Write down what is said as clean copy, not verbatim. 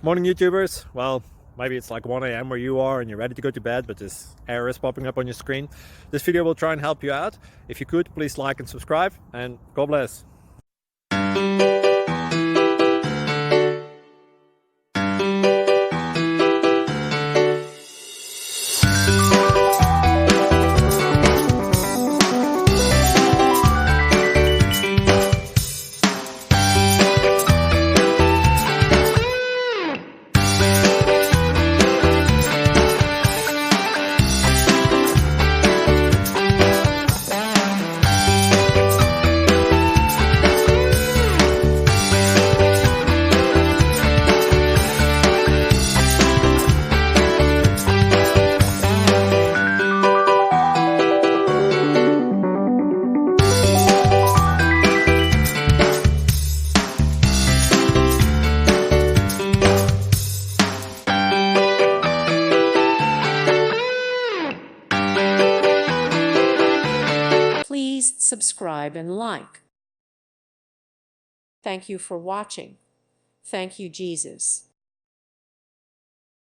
Morning YouTubers. Well, maybe it's like 1 a.m. where you are and you're ready to go to bed, but this error is popping up on your screen. This video will try and help you out. If you could, please like and subscribe, and God bless. Please subscribe and like. Thank you for watching. Thank you, Jesus.